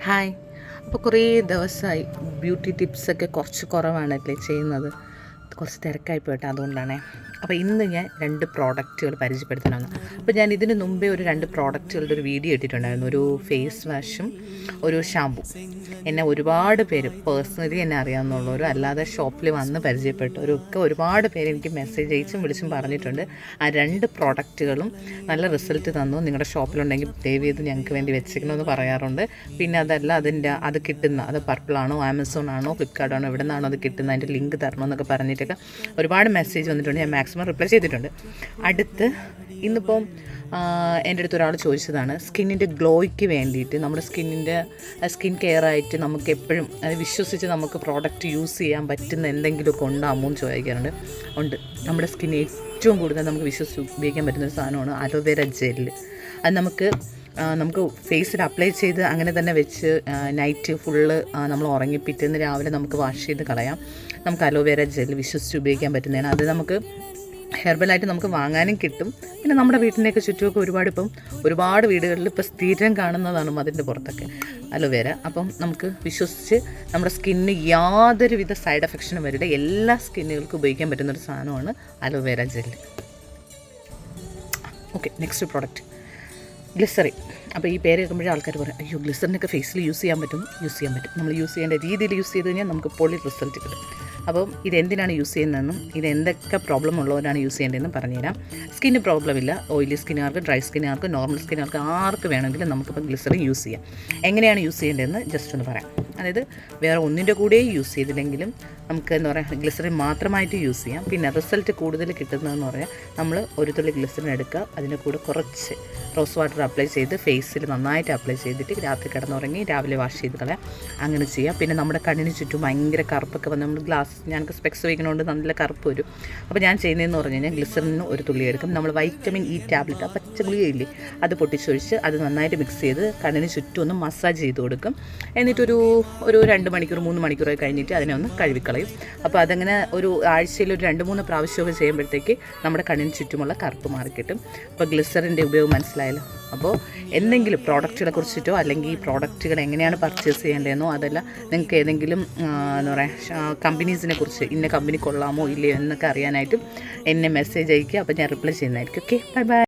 Hi. അപ്പോൾ കുറേ ദിവസമായി ബ്യൂട്ടി ടിപ്സൊക്കെ കുറച്ച് കുറവാണല്ലേ ചെയ്യുന്നത്. കുറച്ച് തിരക്കായി പോയിട്ട് അതുകൊണ്ടാണേ. അപ്പോൾ ഇന്ന് ഞാൻ 2 പ്രോഡക്റ്റുകൾ പരിചയപ്പെടുത്തണമെന്ന്. അപ്പോൾ ഞാൻ ഇതിന് മുമ്പേ ഒരു 2 പ്രോഡക്റ്റുകളുടെ ഒരു വീഡിയോ ഇട്ടിട്ടുണ്ടായിരുന്നു. ഒരു ഫേസ് വാഷും ഒരു ഷാമ്പു. എന്നെ ഒരുപാട് പേര് പേഴ്സണലി എന്നെ അറിയാവുന്നുള്ളവരും അല്ലാതെ ഷോപ്പിൽ വന്ന് പരിചയപ്പെട്ടവരൊക്കെ ഒരുപാട് പേര് എനിക്ക് മെസ്സേജ് അയച്ചും വിളിച്ചും പറഞ്ഞിട്ടുണ്ട്. ആ 2 പ്രോഡക്റ്റുകളും നല്ല റിസൾട്ട് തന്നു, നിങ്ങളുടെ ഷോപ്പിലുണ്ടെങ്കിൽ ദയവ് ചെയ്ത് ഞങ്ങൾക്ക് വേണ്ടി വെച്ചിരിക്കണമെന്ന് പറയാറുണ്ട്. പിന്നെ അതല്ല അത് കിട്ടുന്ന അത് പർപ്പിളാണോ ആമസോൺ ആണോ ഫ്ലിപ്കാർട്ടാണോ എവിടെ നിന്നാണോ അത് കിട്ടുന്നത് അതിൻ്റെ ലിങ്ക് തരണമെന്നൊക്കെ പറഞ്ഞിട്ടൊക്കെ ഒരുപാട് മെസ്സേജ് വന്നിട്ടുണ്ട്. ഞാൻ മാക്സിമം റിപ്ലൈ ചെയ്തിട്ടുണ്ട്. അടുത്ത് ഇന്നിപ്പം എൻ്റെ അടുത്ത് ഒരാൾ ചോദിച്ചതാണ് സ്കിന്നിൻ്റെ ഗ്ലോയ്ക്ക് വേണ്ടിയിട്ട് നമ്മുടെ സ്കിൻ കെയർ ആയിട്ട് നമുക്ക് എപ്പോഴും വിശ്വസിച്ച് നമുക്ക് പ്രോഡക്റ്റ് യൂസ് ചെയ്യാൻ പറ്റുന്ന എന്തെങ്കിലുമൊക്കെ ഉണ്ടാകുമോ എന്ന് ചോദിക്കാറുണ്ട്. ഉണ്ട്. നമ്മുടെ സ്കിൻ ഏറ്റവും കൂടുതൽ നമുക്ക് വിശ്വസിച്ച് ഉപയോഗിക്കാൻ പറ്റുന്നൊരു സാധനമാണ് അലോവേര ജെല്ല്. അത് നമുക്ക് ഫേസിൽ അപ്ലൈ ചെയ്ത് അങ്ങനെ തന്നെ വെച്ച് നൈറ്റ് ഫുള്ള് നമ്മൾ ഉറങ്ങി പിറ്റേന്ന് രാവിലെ നമുക്ക് വാഷ് ചെയ്ത് കളയാം. നമുക്ക് അലോവേര ജെല്ല് വിശ്വസിച്ച് ഉപയോഗിക്കാൻ പറ്റുന്നതാണ്. അത് നമുക്ക് ഹെർബലായിട്ട് നമുക്ക് വാങ്ങാനും കിട്ടും. പിന്നെ നമ്മുടെ വീട്ടിൻ്റെയൊക്കെ ചുറ്റുമൊക്കെ ഒരുപാട് വീടുകളിൽ ഇപ്പോൾ സ്ഥിരം കാണുന്നതാണ് അതിൻ്റെ പുറത്തൊക്കെ അലോവേര. അപ്പം നമുക്ക് വിശ്വസിച്ച് നമ്മുടെ സ്കിന്നിന് യാതൊരുവിധ സൈഡ് എഫക്ട്സിനും വരില്ല. എല്ലാ സ്കിന്നുകൾക്കും ഉപയോഗിക്കാൻ പറ്റുന്നൊരു സാധനമാണ് aloe vera gel. Okay, next product glycerin. അപ്പോൾ ഈ പേര് കേൾക്കുമ്പോഴേ ആൾക്കാർ പറയും അയ്യോ ഗ്ലിസറിനൊക്കെ ഫേസിൽ യൂസ് ചെയ്യാൻ പറ്റും. നമ്മൾ യൂസ് ചെയ്യേണ്ട രീതിയിൽ യൂസ് ചെയ്ത് കഴിഞ്ഞാൽ നമുക്ക് പൊളി റിസൾട്ട് കിട്ടും. അപ്പം ഇതെന്തിനാണ് യൂസ് ചെയ്യുന്നതെന്നും ഇതെന്തൊക്കെ പ്രോബ്ലം ഉള്ളവരാണ് യൂസ് ചെയ്യേണ്ടതെന്നും പറഞ്ഞുതരാം. സ്കിന്ന് പ്രോബ്ലം ഇല്ല, ഓയിലി സ്കിന്നുകാർക്ക്, ഡ്രൈ സ്കിന്നുകാർക്ക്, നോർമൽ സ്കിന്നുകാർക്ക് ആർക്ക് വേണമെങ്കിലും നമുക്കിപ്പോൾ ഗ്ലിസറിൻ യൂസ് ചെയ്യാം. എങ്ങനെയാണ് യൂസ് ചെയ്യേണ്ടതെന്ന് ജസ്റ്റ് ഒന്ന് പറയാം. അതായത് വേറെ ഒന്നിൻ്റെ കൂടെയും യൂസ് ചെയ്തില്ലെങ്കിലും നമുക്ക് എന്താ പറയുക ഗ്ലിസറിൻ മാത്രമായിട്ട് യൂസ് ചെയ്യാം. പിന്നെ റിസൾട്ട് കൂടുതൽ കിട്ടുന്നതെന്ന് പറഞ്ഞാൽ നമ്മൾ ഒരു തുള്ളി ഗ്ലിസറിൻ എടുക്കുക, അതിൻ്റെ കൂടെ കുറച്ച് റോസ് വാട്ടർ അപ്ലൈ ചെയ്ത് ഫേസിൽ നന്നായിട്ട് അപ്ലൈ ചെയ്തിട്ട് രാത്രി കിടന്നുറങ്ങി രാവിലെ വാഷ് ചെയ്ത് കളയാം. അങ്ങനെ ചെയ്യാം. പിന്നെ നമ്മുടെ കണ്ണിന് ചുറ്റും ഭയങ്കര കറുപ്പൊക്കെ വന്ന് നമ്മൾ ഞങ്ങൾക്ക് സ്പെക്സ് വയ്ക്കുന്നതുകൊണ്ട് നല്ല കറുപ്പ് വരും. അപ്പോൾ ഞാൻ ചെയ്യുന്നതെന്ന് പറഞ്ഞു കഴിഞ്ഞാൽ ഗ്ലിസറിന് ഒരു തുള്ളി എടുക്കും. നമ്മൾ വൈറ്റമിൻ ഇ ടാബ്ലറ്റ്, ആ പച്ച ഗുളികയില്ലേ, അത് പൊട്ടിച്ചൊഴിച്ച് അത് നന്നായിട്ട് മിക്സ് ചെയ്ത് കണ്ണിന് ചുറ്റും ഒന്ന് മസാജ് ചെയ്ത് കൊടുക്കും. എന്നിട്ടൊരു 2 മണിക്കൂർ 3 മണിക്കൂറൊക്കെ കഴിഞ്ഞിട്ട് അതിനെ ഒന്ന് കഴുകിക്കളയും. അപ്പോൾ അതങ്ങനെ ഒരു ആഴ്ചയിൽ ഒരു 2-3 പ്രാവശ്യമൊക്കെ ചെയ്യുമ്പോഴത്തേക്ക് നമ്മുടെ കണ്ണിന് ചുറ്റുമുള്ള കറുപ്പ് മാറിക്കിട്ടും. അപ്പോൾ ഗ്ലിസറിൻ്റെ ഉപയോഗം മനസ്സിലായല്ലോ. അപ്പോൾ എന്തെങ്കിലും പ്രോഡക്റ്റുകളെ കുറിച്ചിട്ടോ അല്ലെങ്കിൽ ഈ പ്രോഡക്റ്റുകൾ എങ്ങനെയാണ് പർച്ചേസ് ചെയ്യേണ്ടതെന്നോ അതല്ല നിങ്ങൾക്ക് ഏതെങ്കിലും എന്താ പറയുക കമ്പനീസിനെ കുറിച്ച് ഇന്ന കമ്പനി കൊള്ളാമോ ഇല്ലയോ എന്നൊക്കെ അറിയാനായിട്ടും എന്നെ മെസ്സേജ് അയയ്ക്കുക. അപ്പോൾ ഞാൻ റിപ്ലൈ ചെയ്യുന്നതായിരിക്കും. Okay, bye bye.